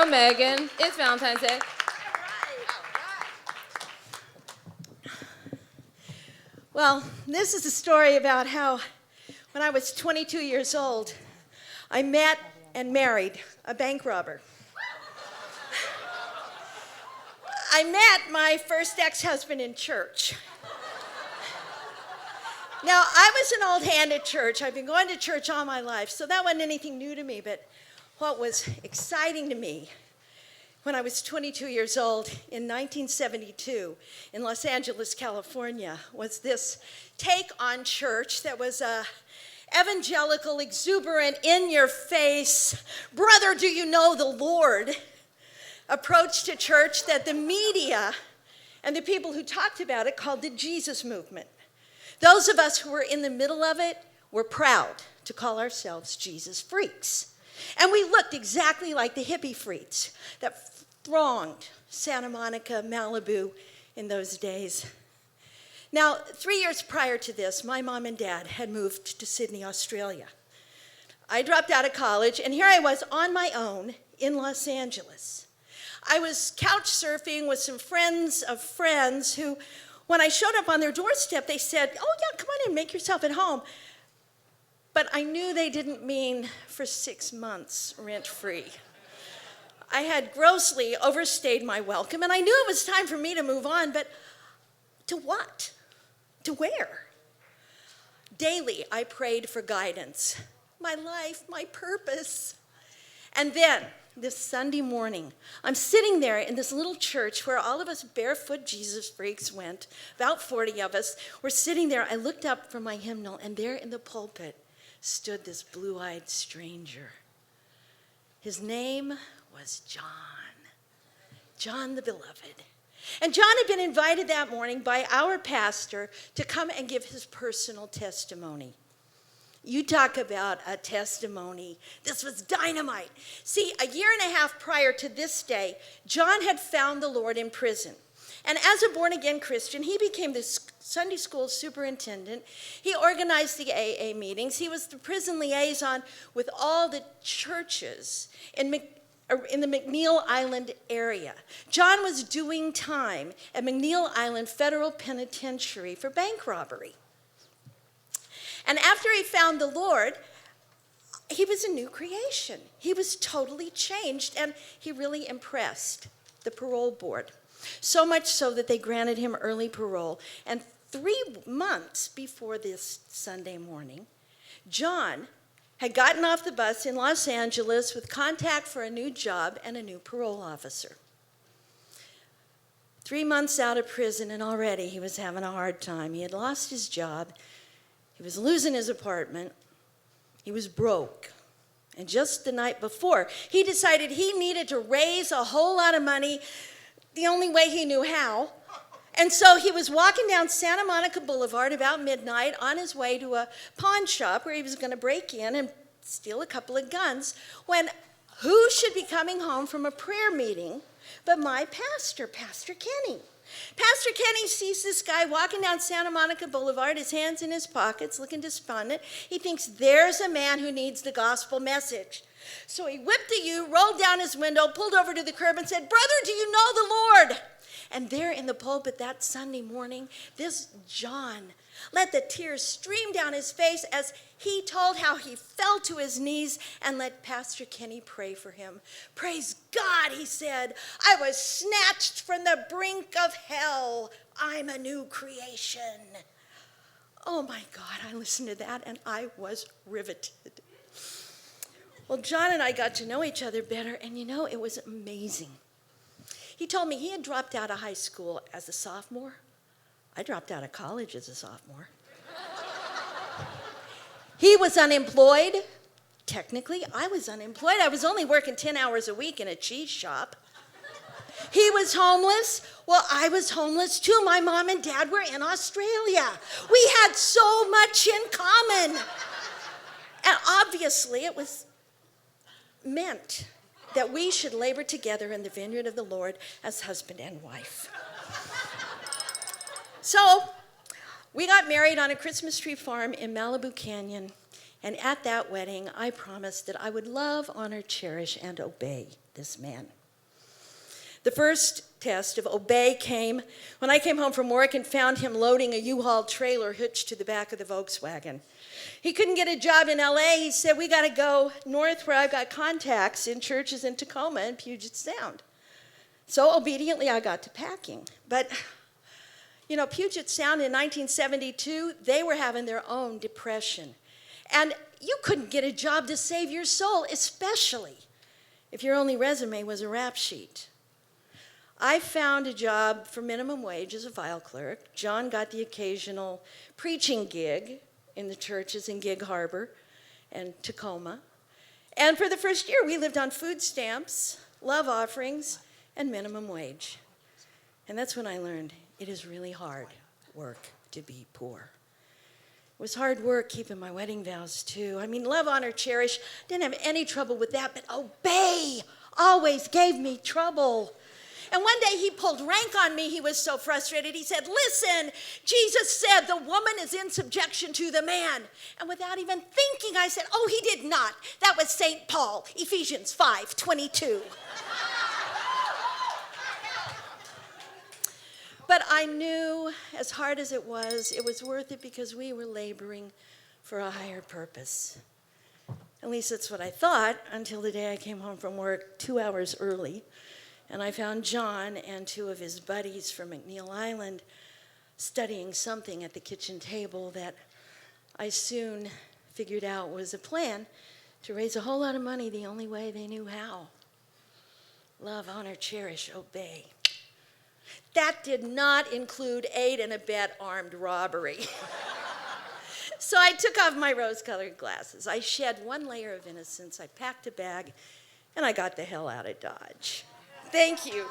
go, Megan. It's Valentine's Day. Well, this is a story about how, when I was 22 years old, I met and married a bank robber. I met my first ex-husband in church. Now, I was an old hand at church. I've been going to church all my life, so that wasn't anything new to me. But what was exciting to me when I was 22 years old in 1972 in Los Angeles, California, was this take on church that was a evangelical, exuberant, in-your-face, brother, do you know the Lord approach to church that the media and the people who talked about it called the Jesus movement. Those of us who were in the middle of it were proud to call ourselves Jesus freaks. And we looked exactly like the hippie freaks that thronged Santa Monica, Malibu in those days. Now, 3 years prior to this, my mom and dad had moved to Sydney, Australia. I dropped out of college, and here I was on my own in Los Angeles. I was couch surfing with some friends of friends who, when I showed up on their doorstep, they said, "Oh yeah, come on in, make yourself at home." But I knew they didn't mean for 6 months rent-free. I had grossly overstayed my welcome, and I knew it was time for me to move on, but to what? To where? Daily, I prayed for guidance. My life, my purpose. And then, this Sunday morning, I'm sitting there in this little church where all of us barefoot Jesus freaks went, about 40 of us. We're sitting there. I looked up from my hymnal, and there in the pulpit stood this blue-eyed stranger. His name was John the Beloved. And John had been invited that morning by our pastor to come and give his personal testimony. You talk about a testimony. This was dynamite. See, a year and a half prior to this day, John had found the Lord in prison. And as a born-again Christian, he became the Sunday school superintendent. He organized the AA meetings. He was the prison liaison with all the churches in the McNeil Island area. John was doing time at McNeil Island Federal Penitentiary for bank robbery. And after he found the Lord, he was a new creation. He was totally changed, and he really impressed the parole board. So much so that they granted him early parole. And 3 months before this Sunday morning, John had gotten off the bus in Los Angeles with contact for a new job and a new parole officer. 3 months out of prison, and already he was having a hard time. He had lost his job. He was losing his apartment. He was broke. And just the night before, he decided he needed to raise a whole lot of money the only way he knew how. And so he was walking down Santa Monica Boulevard about midnight on his way to a pawn shop where he was going to break in and steal a couple of guns, when who should be coming home from a prayer meeting but my pastor, Pastor Kenny. Pastor Kenny sees this guy walking down Santa Monica Boulevard, his hands in his pockets, looking despondent. He thinks, there's a man who needs the gospel message. So he whipped the U, rolled down his window, pulled over to the curb and said, "Brother, do you know the Lord?" And there in the pulpit that Sunday morning, this John let the tears stream down his face as he told how he fell to his knees and let Pastor Kenny pray for him. "Praise God," he said, "I was snatched from the brink of hell. I'm a new creation." Oh my God, I listened to that and I was riveted. Well, John and I got to know each other better, and you know, it was amazing. He told me he had dropped out of high school as a sophomore. I dropped out of college as a sophomore. He was unemployed. Technically, I was unemployed. I was only working 10 hours a week in a cheese shop. He was homeless. Well, I was homeless too. My mom and dad were in Australia. We had so much in common. And obviously, it was meant that we should labor together in the vineyard of the Lord as husband and wife. So we got married on a Christmas tree farm in Malibu Canyon, And at that wedding, I promised that I would love, honor, cherish, and obey this man. The first test of obey came when I came home from work and found him loading a U-Haul trailer hitched to the back of the Volkswagen. He couldn't get a job in LA. He said, we got to go north where I've got contacts in churches in Tacoma and Puget Sound. So obediently, I got to packing. But, you know, Puget Sound in 1972, they were having their own depression. And you couldn't get a job to save your soul, especially if your only resume was a rap sheet. I found a job for minimum wage as a file clerk. John got the occasional preaching gig in the churches in Gig Harbor and Tacoma. And for the first year, we lived on food stamps, love offerings, and minimum wage. And that's when I learned it is really hard work to be poor. It was hard work keeping my wedding vows, too. I mean, love, honor, cherish, didn't have any trouble with that, but obey always gave me trouble. And one day he pulled rank on me. He was so frustrated. He said, listen, Jesus said the woman is in subjection to the man. And without even thinking, I said, oh, he did not. That was St. Paul, Ephesians 5:22. But I knew, as hard as it was worth it because we were laboring for a higher purpose. At least that's what I thought until the day I came home from work 2 hours early. And I found John and two of his buddies from McNeil Island studying something at the kitchen table that I soon figured out was a plan to raise a whole lot of money the only way they knew how. Love, honor, cherish, obey. That did not include aid and abet armed robbery. So I took off my rose-colored glasses. I shed one layer of innocence. I packed a bag, and I got the hell out of Dodge. Thank you.